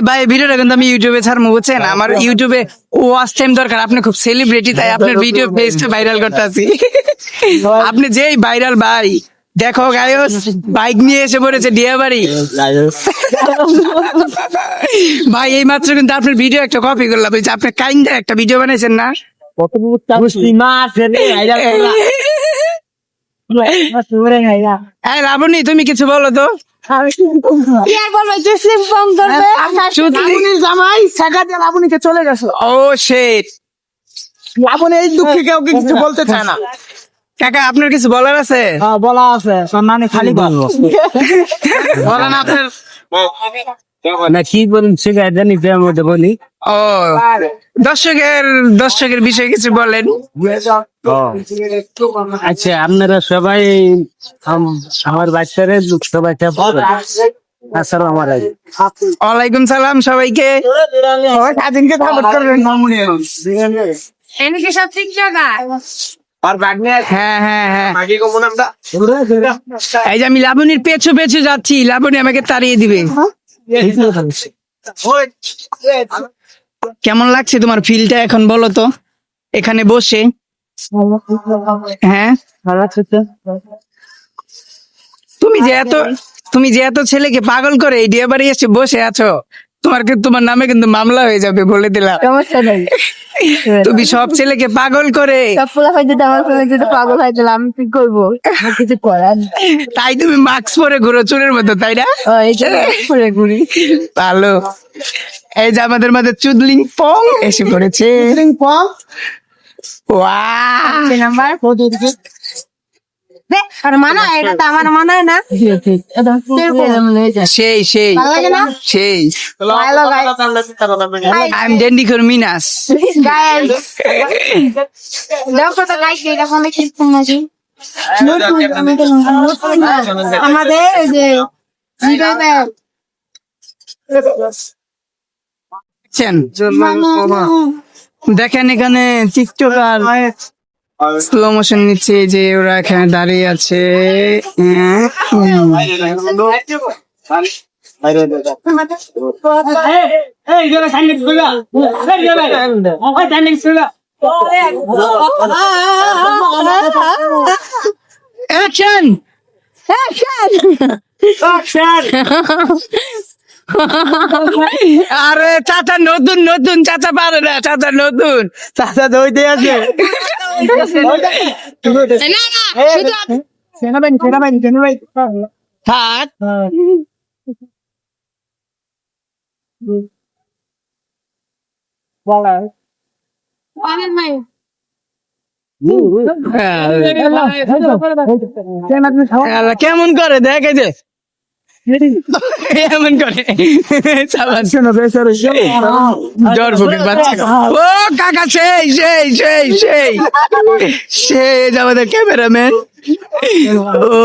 ভাই ভিডিওটা কিন্তু আমি ইউটিউবে ছাড়বো বুঝছেন, আমার ইউটিউবে ওয়াচ টাইম দরকার। আপনি খুব সেলিব্রিটি, তাই আপনার ভিডিও পেজটা ভাইরাল করতে আছি। আপনি যেই ভাইরাল ভাই, দেখো গায়স বাইক নিয়ে এসে পড়েছে ডিয়াবাড়ি। ভাই এই মাত্র কিন্তু আপনার ভিডিও একটা কপি করলাম, ওই যে আপনি কাইন্ডা একটা ভিডিও বানাইছেন না? এই লাবণী তুমি কিছু বলো তো। জামাই শেখা দিয়ে লাবণীকে চলে গেছে। ও শিট, লাবণী এই দুঃখে কেউ কিছু বলতে চায় না। কাকা আপনার কিছু বলার আছে? বলা আছে, সম্মানে খালি বলবো। বলেন আপনার। না কি বলেন সেটা জানি মধ্যে বলি। ও দর্শকের বিষয়ে কিছু বলেন। আচ্ছা আপনারা সবাই আমার বাচ্চারে সবাই আসসালাম আলাইকুম। ওয়ালাইকুম সালাম সবাইকে। স্বাধীনকে সাপোর্ট করবেন। এনেকে সব ঠিক জায়গা হ্যাঁ হ্যাঁ হ্যাঁ, এই যে আমি লাবণীর পেছু পেছু যাচ্ছি, লাবণী আমাকে তাড়িয়ে দিবে। কেমন লাগছে তোমার ফিলটা এখন বলো তো এখানে বসে? হ্যাঁ তুমি যে এত ছেলেকে পাগল করে এই ডিয়াবাড়ি এসে বসে আছো, তোমার নামে কিন্তু মামলা হয়ে যাবে বলে দিলাম। সমস্যা নেই, তুমি সব ছেলেকে পাগল করে, সব পোলা হয়ে যেতে আমার পোলা যদি পাগল হয়ে গেলে আমি কি করবো? কিছু করার তাই তুমি মাস্ক পরে ঘুরো চোরের মতো, তাই না? ঘুরে ঘুরি ভালো। এই যে আমাদের মাঝে চুদলিং পং এসে পড়েছে। ওয়াও, নাম্বার আর মানা, এটা তো আমার মানায় না। সেই সেই ভালো লাগে না? সেই ভালো আই এম ডেন্ডি খর মিনাস। গাইস দেখো তো গাইস, এটা ফোন দেখি নাকি আমাদের এই যে দেখেন এখানে টিকটকার স্লো মোশন নিচ্ছে, যে ওরা এখানে দাঁড়িয়ে আছে। অ্যাকশন আরে চাচা নতুন নতুন, চাচা পারে না, চাচা নতুন, চাচা দইতে আছে। থাক কেমন করে দেখ, এই যে এমন করে জ্বর ফুকের বাচ্চা। ও কাকা সেই সেই সেই সেই সেই আমাদের ক্যামেরাম্যান। ও